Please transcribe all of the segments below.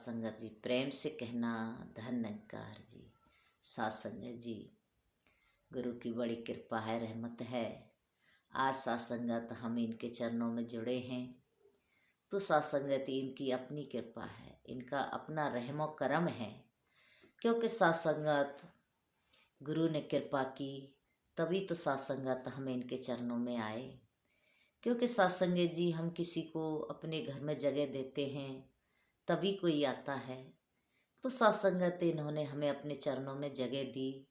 संगत जी, प्रेम से कहना धन्यकार जी। साथ संगत जी, गुरु की बड़ी कृपा है, रहमत है। आज साथ संगत हम इनके चरणों में जुड़े हैं तो साथ संगत इनकी अपनी कृपा है, इनका अपना रहमो करम है। क्योंकि साथ संगत गुरु ने कृपा की तभी तो साथ संगत हम इनके चरणों में आए। क्योंकि साथ संगत जी हम किसी को अपने घर में जगह देते हैं तभी कोई आता है। तो साथ संगत इन्होंने हमें अपने चरणों में जगह दी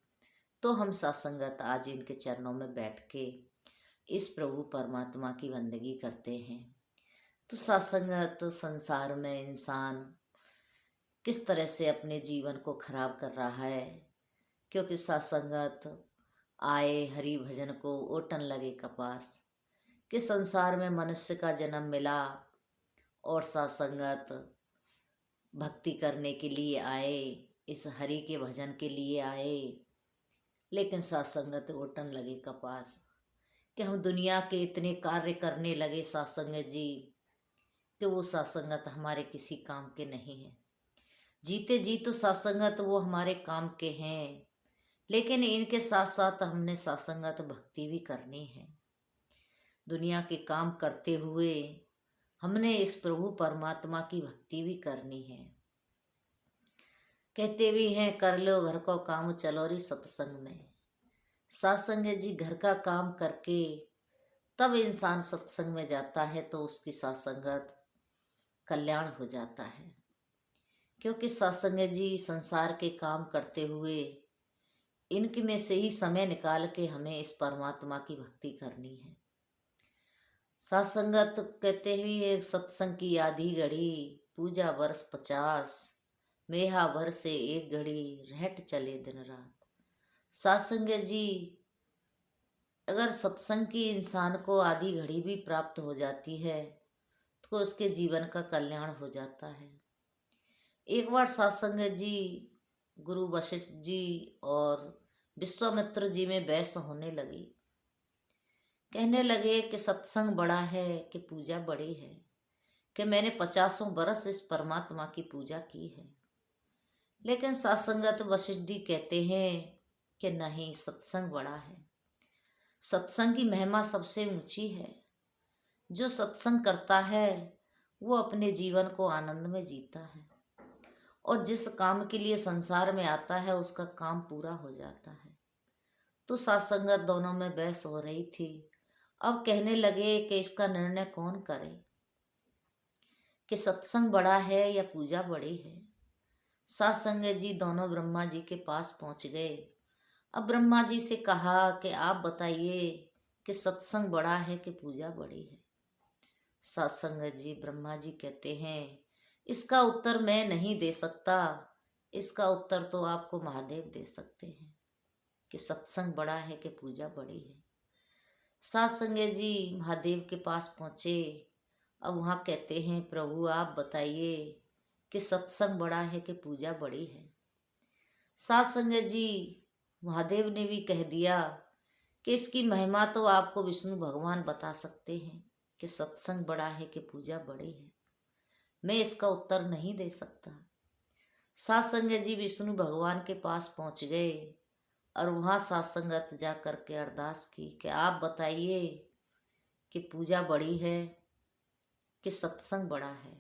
तो हम साथ संगत आज इनके चरणों में बैठ के इस प्रभु परमात्मा की बंदगी करते हैं। तो साथ संगत संसार में इंसान किस तरह से अपने जीवन को खराब कर रहा है। क्योंकि साथ संगत आए हरि भजन को ओटन लगे कपास, कि संसार में मनुष्य का जन्म मिला और साथ संगत भक्ति करने के लिए आए, इस हरि के भजन के लिए आए। लेकिन साथ संगत ओटन लगे कपास, कि हम दुनिया के इतने कार्य करने लगे साथ संगत जी कि वो साथ संगत हमारे किसी काम के नहीं है। जीते जी तो साथ संगत वो हमारे काम के हैं, लेकिन इनके साथ साथ हमने साथ संगत भक्ति भी करनी है। दुनिया के काम करते हुए हमने इस प्रभु परमात्मा की भक्ति भी करनी है। कहते भी हैं कर लो घर को काम चलो रे सत्संग में। साथ संगत जी घर का काम करके तब इंसान सत्संग में जाता है तो उसकी साथ संगत कल्याण हो जाता है। क्योंकि साथ संगत जी संसार के काम करते हुए इनके में से ही समय निकाल के हमें इस परमात्मा की भक्ति करनी है। साथ संगत कहते हुए सत्संग की आधी घड़ी पूजा वर्ष 50, मेहा भर से एक घड़ी रहट चले दिन रात। साथ संगत जी अगर सत्संग की इंसान को आधी घड़ी भी प्राप्त हो जाती है तो उसके जीवन का कल्याण हो जाता है। एक बार साथ संगत जी गुरु वशिष्ठ जी और विश्वामित्र जी में बहस होने लगी। कहने लगे कि सत्संग बड़ा है कि पूजा बड़ी है, कि मैंने 50 बरस इस परमात्मा की पूजा की है। लेकिन साथ संगत वशिष्ठ जी कहते हैं कि नहीं, सत्संग बड़ा है। सत्संग की महिमा सबसे ऊंची है। जो सत्संग करता है वो अपने जीवन को आनंद में जीता है और जिस काम के लिए संसार में आता है उसका काम पूरा हो जाता है। तो साथ संगत दोनों में बहस हो रही थी। अब कहने लगे कि इसका निर्णय कौन करे कि सत्संग बड़ा है या पूजा बड़ी है। साथ संगत जी दोनों ब्रह्मा जी के पास पहुंच गए। अब ब्रह्मा जी से कहा कि आप बताइए कि सत्संग बड़ा है कि पूजा बड़ी है। साथ संगत जी ब्रह्मा जी कहते हैं इसका उत्तर मैं नहीं दे सकता, इसका उत्तर तो आपको महादेव दे सकते हैं कि सत्संग बड़ा है कि पूजा बड़ी है। साथ संगत जी महादेव के पास पहुँचे। अब वहाँ कहते हैं प्रभु आप बताइए कि सत्संग बड़ा है कि पूजा बड़ी है। साथ संगत जी महादेव ने भी कह दिया कि इसकी महिमा तो आपको विष्णु भगवान बता सकते हैं कि सत्संग बड़ा है कि पूजा बड़ी है, मैं इसका उत्तर नहीं दे सकता। साथ संगत जी विष्णु भगवान के पास पहुँच गए और वहाँ साथ संगत जा कर के अरदास की कि आप बताइए कि पूजा बड़ी है कि सत्संग बड़ा है।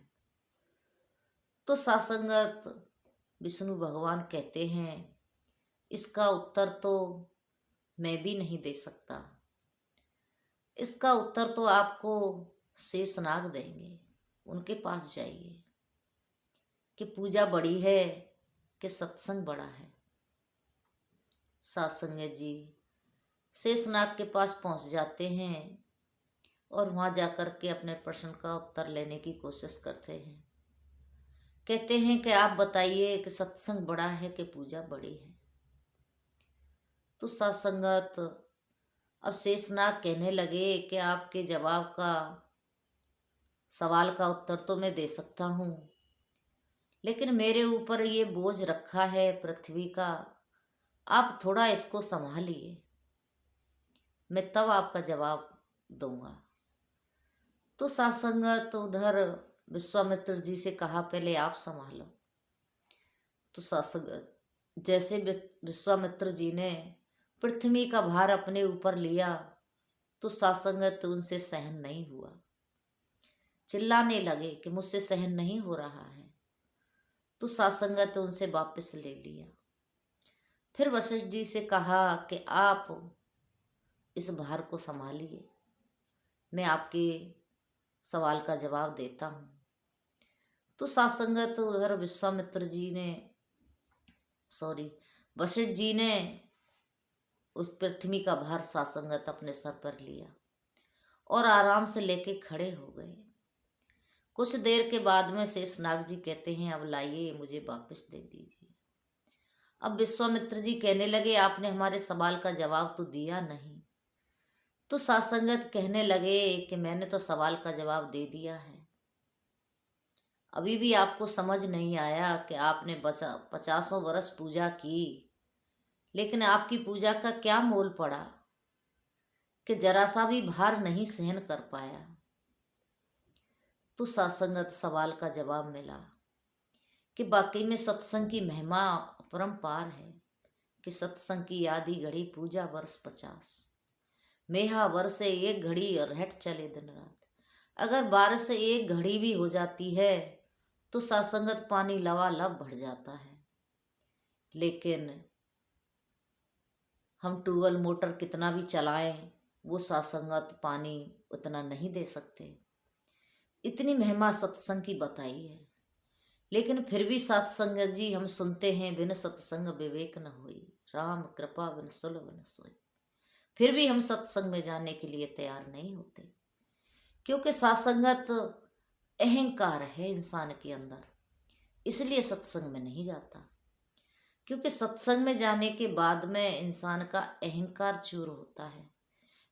तो साथ संगत विष्णु भगवान कहते हैं इसका उत्तर तो मैं भी नहीं दे सकता, इसका उत्तर तो आपको शेषनाग देंगे, उनके पास जाइए कि पूजा बड़ी है कि सत्संग बड़ा है। साथ संगत जी शेषनाग के पास पहुंच जाते हैं और वहाँ जाकर के अपने प्रश्न का उत्तर लेने की कोशिश करते हैं। कहते हैं कि आप बताइए कि सत्संग बड़ा है कि पूजा बड़ी है। तो साथ संगत अब शेषनाग कहने लगे कि आपके जवाब का सवाल का उत्तर तो मैं दे सकता हूँ, लेकिन मेरे ऊपर ये बोझ रखा है पृथ्वी का, आप थोड़ा इसको संभालिए, मैं तब आपका जवाब दूंगा। तो साथ संगत उधर विश्वामित्र जी से कहा पहले आप संभालो। तो सासंगत जैसे विश्वामित्र जी ने पृथ्वी का भार अपने ऊपर लिया तो सासंगत उनसे सहन नहीं हुआ। चिल्लाने लगे कि मुझसे सहन नहीं हो रहा है। तो सासंगत उनसे वापस ले लिया। फिर वशिष्ठ जी से कहा कि आप इस भार को संभालिए, मैं आपके सवाल का जवाब देता हूँ। तो सासंगत उधर वशिष्ठ जी ने उस पृथ्वी का भार सासंगत अपने सर पर लिया और आराम से लेके खड़े हो गए। कुछ देर के बाद में शेषनाग जी कहते हैं, अब लाइए, मुझे वापस दे दीजिए। अब विश्वामित्र जी कहने लगे, आपने हमारे सवाल का जवाब तो दिया नहीं। तो सासंगत कहने लगे कि मैंने तो सवाल का जवाब दे दिया है, अभी भी आपको समझ नहीं आया कि आपने 50 वर्ष पूजा की, लेकिन आपकी पूजा का क्या मोल पड़ा कि जरा सा भी भार नहीं सहन कर पाया। तो सासंगत सवाल का जवाब मिला कि वाकई में सत्संग की महिमा अपरंपार है कि सत्संग की आधी घड़ी पूजा वर्ष 50, मेहा वर्ष से 1 घड़ी और रहट चले दिन रात। अगर 12 से 1 घड़ी भी हो जाती है तो सासंगत पानी लबालब बढ़ जाता है, लेकिन हम ट्यूबवेल मोटर कितना भी चलाएं वो सासंगत पानी उतना नहीं दे सकते। इतनी महिमा सत्संग की बताई है, लेकिन फिर भी सत्संग जी हम सुनते हैं, बिन सत्संग विवेक न होई, राम कृपा बिन सुलभ न सोई। फिर भी हम सत्संग में जाने के लिए तैयार नहीं होते, क्योंकि सत्संगत अहंकार है इंसान के अंदर, इसलिए सत्संग में नहीं जाता। क्योंकि सत्संग में जाने के बाद में इंसान का अहंकार चूर होता है,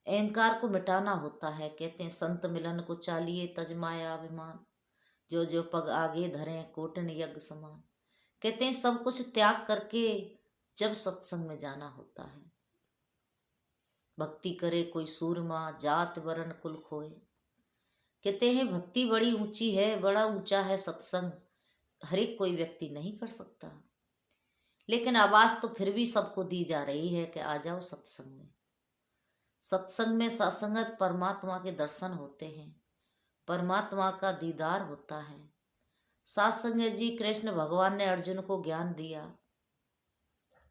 अहंकार को मिटाना होता है। कहते हैं, संत मिलन को चालिए तज माया अभिमान, जो जो पग आगे धरें कोटन यज्ञ समान। कहते हैं सब कुछ त्याग करके जब सत्संग में जाना होता है। भक्ति करे कोई सूरमा, जात वरण कुल खोए। कहते हैं भक्ति बड़ी ऊंची है, बड़ा ऊंचा है सत्संग, हर एक कोई व्यक्ति नहीं कर सकता, लेकिन आवाज तो फिर भी सबको दी जा रही है कि आ जाओ सत्संग में। सत्संग में सत्संगत परमात्मा के दर्शन होते हैं, परमात्मा का दीदार होता है। सत्संग जी कृष्ण भगवान ने अर्जुन को ज्ञान दिया,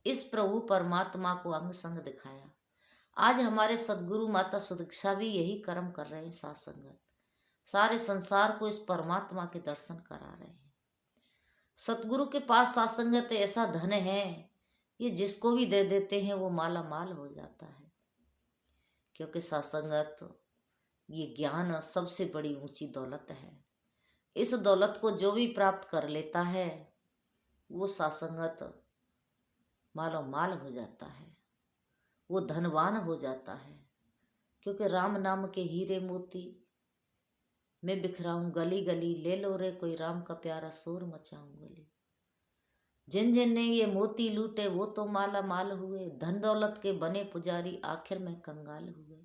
इस प्रभु परमात्मा को अंग संग दिखाया। आज हमारे सदगुरु माता सुदीक्षा भी यही कर्म कर रहे हैं। सत्संगत सारे संसार को इस परमात्मा के दर्शन करा रहे हैं। सतगुरु के पास सत्संगत ऐसा धन है, ये जिसको भी दे देते हैं वो माला माल हो जाता है। क्योंकि सत्संगत ये ज्ञान सबसे बड़ी ऊंची दौलत है। इस दौलत को जो भी प्राप्त कर लेता है वो सत्संगत मालो माल हो जाता है, वो धनवान हो जाता है। क्योंकि राम नाम के हीरे मोती मैं बिखराऊं गली गली, ले लो रे कोई राम का प्यारा, शोर मचाऊं गली। जिन जिन ने ये मोती लूटे वो तो माला माल हुए, धन दौलत के बने पुजारी आखिर में कंगाल हुए।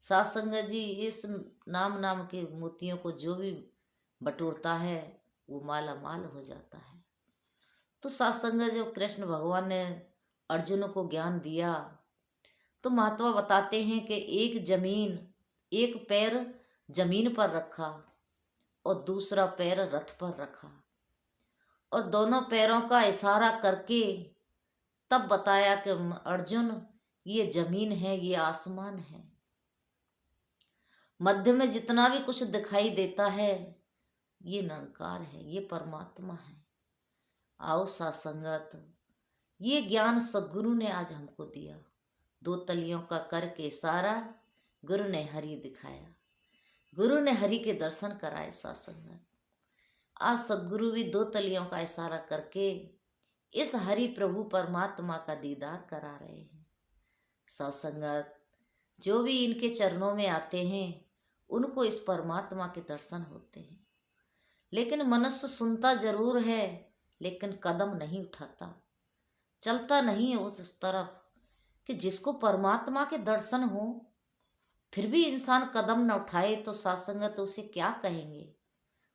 सत्संग जी इस नाम के मोतियों को जो भी बटोरता है वो माला माल हो जाता है। तो सत्संग जब कृष्ण भगवान ने अर्जुन को ज्ञान दिया तो महात्मा बताते हैं कि एक पैर जमीन पर रखा और दूसरा पैर रथ पर रखा, और दोनों पैरों का इशारा करके तब बताया कि अर्जुन ये जमीन है, ये आसमान है, मध्य में जितना भी कुछ दिखाई देता है ये निरंकार है, ये परमात्मा है। आओ सत्संगत, ये ज्ञान सदगुरु ने आज हमको दिया। 2 तलियों का करके इशारा गुरु ने हरि दिखाया, गुरु ने हरि के दर्शन कराए। सत्संगत आज सदगुरु भी 2 तलियों का इशारा करके इस हरि प्रभु परमात्मा का दीदार करा रहे हैं। सत्संगत जो भी इनके चरणों में आते हैं उनको इस परमात्मा के दर्शन होते हैं, लेकिन मनुष्य सुनता जरूर है लेकिन कदम नहीं उठाता, चलता नहीं है उस तरफ कि जिसको परमात्मा के दर्शन हो। फिर भी इंसान कदम न उठाए तो सत्संगत उसे क्या कहेंगे?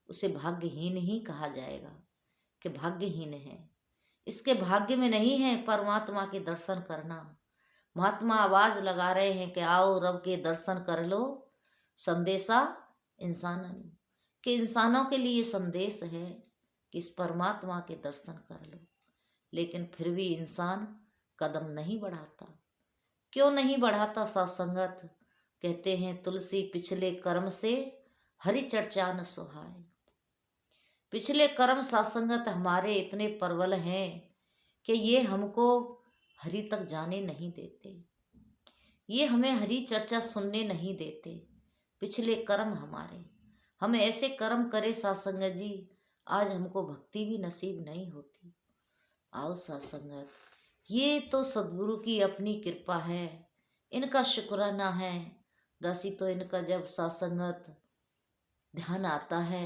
उसे भाग्यहीन ही कहा जाएगा कि भाग्यहीन है। इसके भाग्य में नहीं है परमात्मा के दर्शन करना। महात्मा आवाज लगा रहे हैं कि आओ रब के दर्शन कर लो। संदेशा इंसान के इंसानों के लिए संदेश है कि इस परमात्मा के दर्शन कर लो। लेकिन फिर भी इंसान कदम नहीं बढ़ाता। क्यों नहीं बढ़ाता सत्संगत? कहते हैं तुलसी पिछले कर्म से हरि चर्चा न सुहाए। पिछले कर्म सत्संगत हमारे इतने प्रबल हैं कि ये हमको हरि तक जाने नहीं देते, ये हमें हरि चर्चा सुनने नहीं देते। पिछले कर्म हमारे, हम ऐसे कर्म करे सत्संगत जी, आज हमको भक्ति भी नसीब नहीं होती। आओ सत्संगत, ये तो सदगुरु की अपनी कृपा है, इनका शुक्राना है। दासी तो इनका जब सत्संगत ध्यान आता है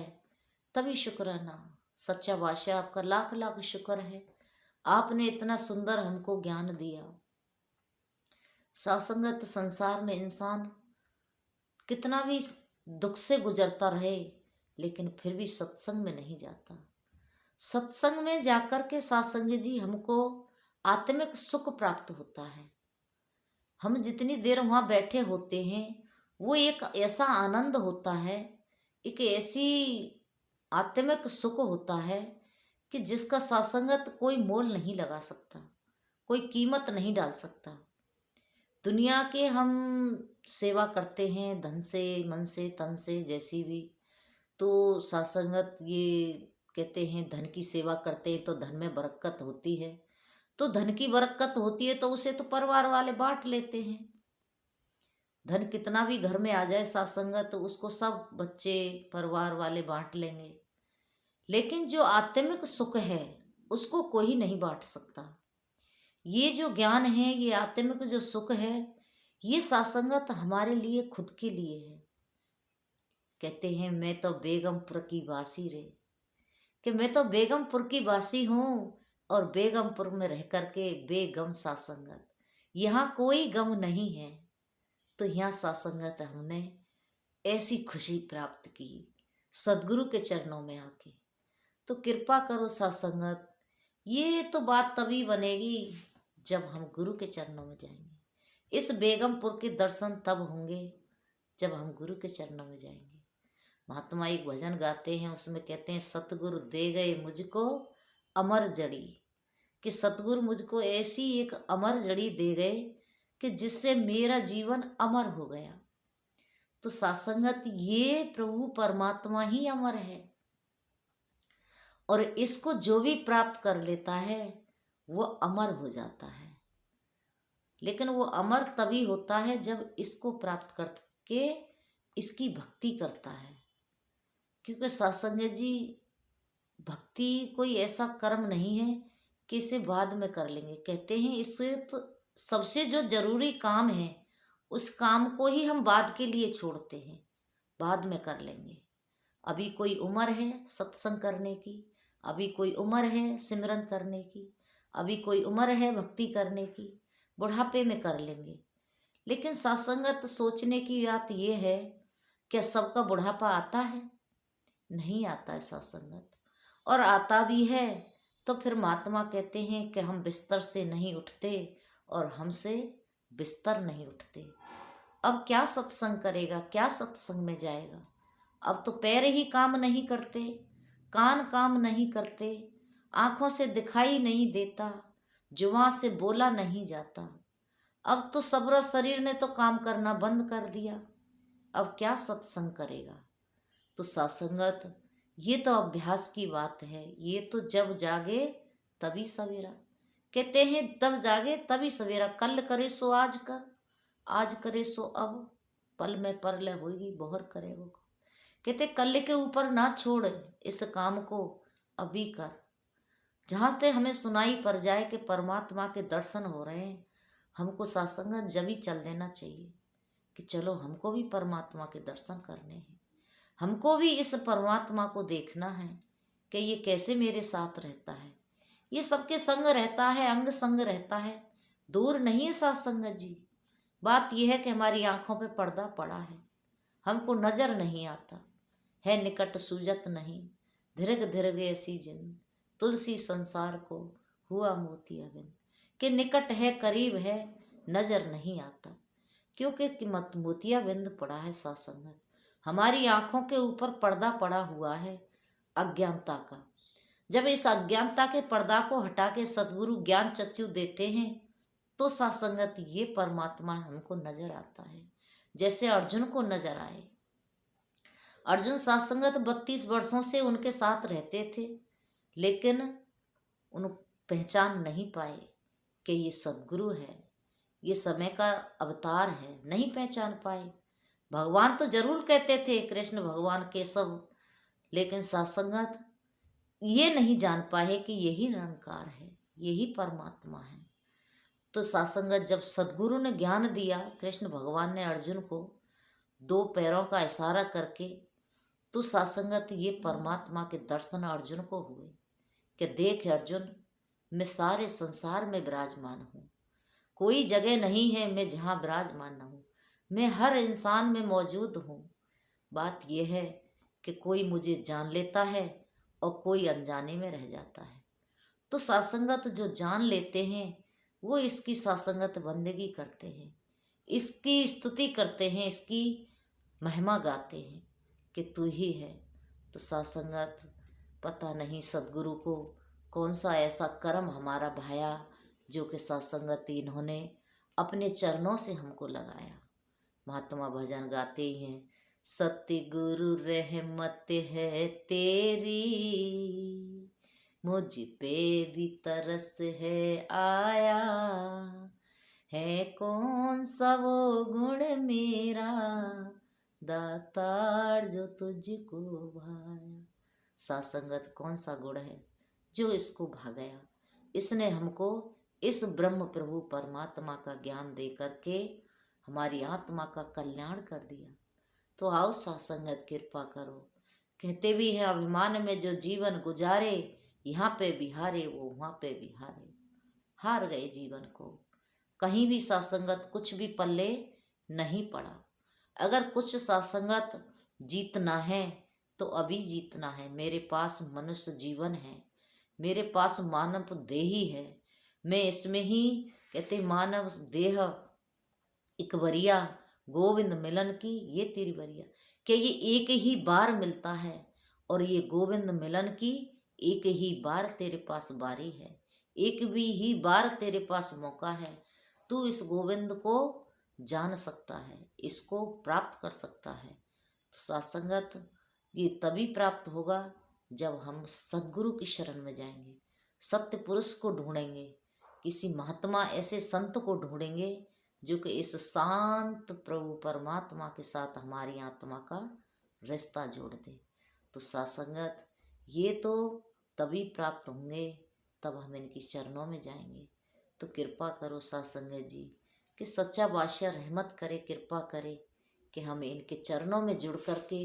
तभी शुक्राना। सच्चा बादशाह आपका लाख लाख शुक्र है, आपने इतना सुंदर हमको ज्ञान दिया। सत्संगत संसार में इंसान कितना भी दुख से गुजरता रहे लेकिन फिर भी सत्संग में नहीं जाता। सत्संग में जाकर के सत्संग जी हमको आत्मिक सुख प्राप्त होता है। हम जितनी देर वहाँ बैठे होते हैं वो एक ऐसा आनंद होता है, एक ऐसी आत्मिक सुख होता है कि जिसका सत्संगत कोई मोल नहीं लगा सकता, कोई कीमत नहीं डाल सकता। दुनिया के हम सेवा करते हैं धन से, मन से, तन से, जैसी भी, तो सत्संगत ये कहते हैं धन की सेवा करते हैं तो धन में बरकत होती है। तो धन की बरकत होती है तो उसे तो परिवार वाले बांट लेते हैं। धन कितना भी घर में आ जाए सत्संगत तो उसको सब बच्चे परिवार वाले बांट लेंगे। लेकिन जो आत्मिक सुख है उसको कोई नहीं बांट सकता। ये जो ज्ञान है, ये आत्मिक जो सुख है, ये सत्संगत हमारे लिए खुद के लिए है। कहते हैं मैं तो बेगमपुर की वासी रे, कि मैं तो बेगमपुर की वासी हूँ और बेगमपुर में रह करके बेगम सत्संगत, यहाँ कोई गम नहीं है। तो यहाँ सत्संगत हमने ऐसी खुशी प्राप्त की सदगुरु के चरणों में आके। तो कृपा करो सत्संगत, ये तो बात तभी बनेगी जब हम गुरु के चरणों में जाएंगे। इस बेगमपुर के दर्शन तब होंगे जब हम गुरु के चरणों में जाएंगे। महात्मा एक भजन गाते हैं, उसमें कहते हैं सतगुरु दे गए मुझको अमर जड़ी, कि सतगुरु मुझको ऐसी एक अमर जड़ी दे गए कि जिससे मेरा जीवन अमर हो गया। तो सत्संगत ये प्रभु परमात्मा ही अमर है और इसको जो भी प्राप्त कर लेता है वो अमर हो जाता है। लेकिन वो अमर तभी होता है जब इसको प्राप्त करके इसकी भक्ति करता है। क्योंकि सत्संग जी भक्ति कोई ऐसा कर्म नहीं है कि इसे बाद में कर लेंगे। कहते हैं इससे तो सबसे जो जरूरी काम है उस काम को ही हम बाद के लिए छोड़ते हैं, बाद में कर लेंगे। अभी कोई उम्र है सत्संग करने की, अभी कोई उम्र है सिमरन करने की, अभी कोई उम्र है भक्ति करने की, बुढ़ापे में कर लेंगे। लेकिन सत्संगत सोचने की बात यह है क्या सबका बुढ़ापा आता है? नहीं आता है सत्संगत। और आता भी है तो फिर महात्मा कहते हैं कि हम बिस्तर से नहीं उठते और हमसे बिस्तर नहीं उठते। अब क्या सत्संग करेगा, क्या सत्संग में जाएगा? अब तो पैर ही काम नहीं करते, कान काम नहीं करते, आंखों से दिखाई नहीं देता, जुबान से बोला नहीं जाता। अब तो सबरा शरीर ने तो काम करना बंद कर दिया। अब क्या सत्संग करेगा? तो सत्संगत ये तो अभ्यास की बात है। ये तो जब जागे तभी सवेरा, कहते हैं तब जागे तभी सवेरा। कल करे सो आज कर, आज करे सो अब, पल में परलय होगी बहुर करे वो। कहते कल के ऊपर ना छोड़, इस काम को अभी कर। जहाँ से हमें सुनाई पड़ जाए कि परमात्मा के दर्शन हो रहे हैं, हमको सत्संग जब ही चल देना चाहिए कि चलो हमको भी परमात्मा के दर्शन करने हैं, हमको भी इस परमात्मा को देखना है कि ये कैसे मेरे साथ रहता है। ये सबके संग रहता है, अंग संग रहता है, दूर नहीं है सत्संग जी। बात यह है कि हमारी आंखों पे पर्दा पड़ा है, हमको नजर नहीं आता है, निकट सूजत नहीं, धिरग धिरग ऐसी जिन, तुलसी संसार को हुआ मोतियाबिंद, के निकट है करीब है नजर नहीं आता, क्योंकि मत मोतियाबिंद पड़ा है सासंगत। हमारी आंखों के ऊपर पर्दा पड़ा हुआ है अज्ञानता का। जब इस अज्ञानता के पर्दा को हटा के सदगुरु ज्ञान चक्षु देते हैं तो सासंगत ये परमात्मा हमको नजर आता है, जैसे अर्जुन को नजर आए। अर्जुन सासंगत 32 वर्षों से उनके साथ रहते थे, लेकिन उन पहचान नहीं पाए कि ये सदगुरु है, ये समय का अवतार है, नहीं पहचान पाए। भगवान तो जरूर कहते थे कृष्ण भगवान केशव, लेकिन सासंगत ये नहीं जान पाए कि यही निरंकार है, यही परमात्मा है। तो सासंगत जब सदगुरु ने ज्ञान दिया, कृष्ण भगवान ने अर्जुन को 2 पैरों का इशारा करके, तो सासंगत ये परमात्मा के दर्शन अर्जुन को हुए कि देख अर्जुन, मैं सारे संसार में विराजमान हूँ, कोई जगह नहीं है मैं जहाँ विराजमान न हूँ, मैं हर इंसान में मौजूद हूँ। बात यह है कि कोई मुझे जान लेता है और कोई अनजाने में रह जाता है। तो सासंगत जो जान लेते हैं वो इसकी सासंगत बंदगी करते हैं, इसकी स्तुति करते हैं, इसकी महिमा गाते हैं कि तू ही है। तो सासंगत पता नहीं सदगुरु को कौन सा ऐसा कर्म हमारा भाया जो कि सासंगत इन्होंने अपने चरणों से हमको लगाया। महात्मा भजन गाते ही हैं, सत्य गुरु रहमत है तेरी, मुझ पे भी तरस है आया, है कौन सा वो गुण मेरा दातार जो तुझको भाया। सासंगत कौन सा गुण है जो इसको भा गया। इसने हमको इस ब्रह्म प्रभु परमात्मा का ज्ञान दे करके हमारी आत्मा का कल्याण कर दिया। तो आओ सासंगत कृपा करो। कहते भी हैं अभिमान में जो जीवन गुजारे, यहाँ पे बिहारे वो वहाँ पे बिहारे। हार गए जीवन को, कहीं भी सासंगत कुछ भी पल्ले नहीं पड़ा। अगर कुछ सासंगत जीतना है तो अभी जीतना है। मेरे पास मनुष्य जीवन है, मेरे पास मानव देही है, मैं इसमें ही कहते मानव देह एक वरिया गोविंद मिलन की ये तेरी वरिया, कि ये एक ही बार मिलता है और ये गोविंद मिलन की एक ही बार तेरे पास बारी है, एक भी ही बार तेरे पास मौका है। तू इस गोविंद को जान सकता है, इसको प्राप्त कर सकता है। तो सासंगत ये तभी प्राप्त होगा जब हम सद्गुरु की शरण में जाएंगे, सत्य पुरुष को ढूंढेंगे, किसी महात्मा ऐसे संत को ढूंढेंगे जो कि इस शांत प्रभु परमात्मा के साथ हमारी आत्मा का रिश्ता जोड़ दे। तो सासंगत ये तो तभी प्राप्त होंगे तब हम इनकी चरणों में जाएंगे। तो कृपा करो सासंगत जी कि सच्चा बादशाह रहमत करे, कृपा करे कि हम इनके चरणों में जुड़ करके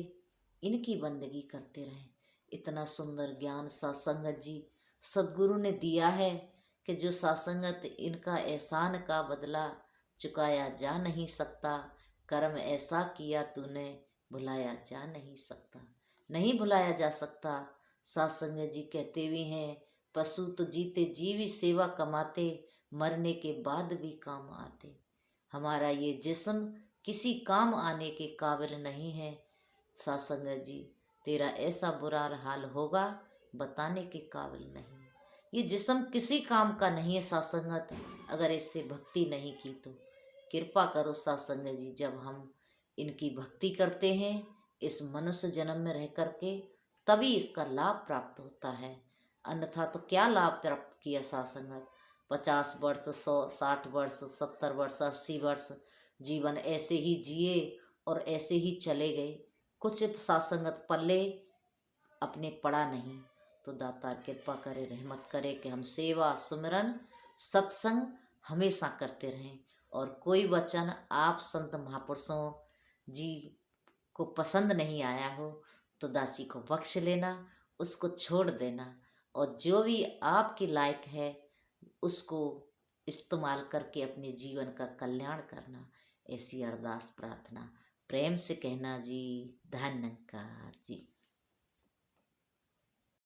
इनकी बंदगी करते रहें। इतना सुंदर ज्ञान सासंगत जी सदगुरु ने दिया है कि जो सासंगत इनका एहसान का बदला चुकाया जा नहीं सकता। कर्म ऐसा किया तूने भुलाया जा नहीं सकता, नहीं भुलाया जा सकता। सासंगत जी कहते भी हैं पशु तो जीते जीवी सेवा कमाते, मरने के बाद भी काम आते। हमारा ये जिस्म किसी काम आने के काबिल नहीं है। सासंगत जी तेरा ऐसा बुरा हाल होगा बताने के काबिल नहीं। ये जिस्म किसी काम का नहीं है सासंगत, अगर इससे भक्ति नहीं की तो कृपा करो सासंगत जी। जब हम इनकी भक्ति करते हैं इस मनुष्य जन्म में रह करके तभी इसका लाभ प्राप्त होता है, अन्यथा तो क्या लाभ प्राप्त किया सासंगत। 50 वर्ष 100 60 वर्ष 70 वर्ष 80 वर्ष जीवन ऐसे ही जिए और ऐसे ही चले गए, कुछ सासंगत पल्ले अपने पड़ा नहीं। तो दाता कृपा करे, रहमत करे कि हम सेवा सुमिरन सत्संग हमेशा करते रहें। और कोई वचन आप संत महापुरुषों जी को पसंद नहीं आया हो तो दासी को बख्श लेना, उसको छोड़ देना, और जो भी आपके लायक है उसको इस्तेमाल करके अपने जीवन का कल्याण करना। ऐसी अरदास प्रार्थना प्रेम से कहना जी। धन्यवाद जी।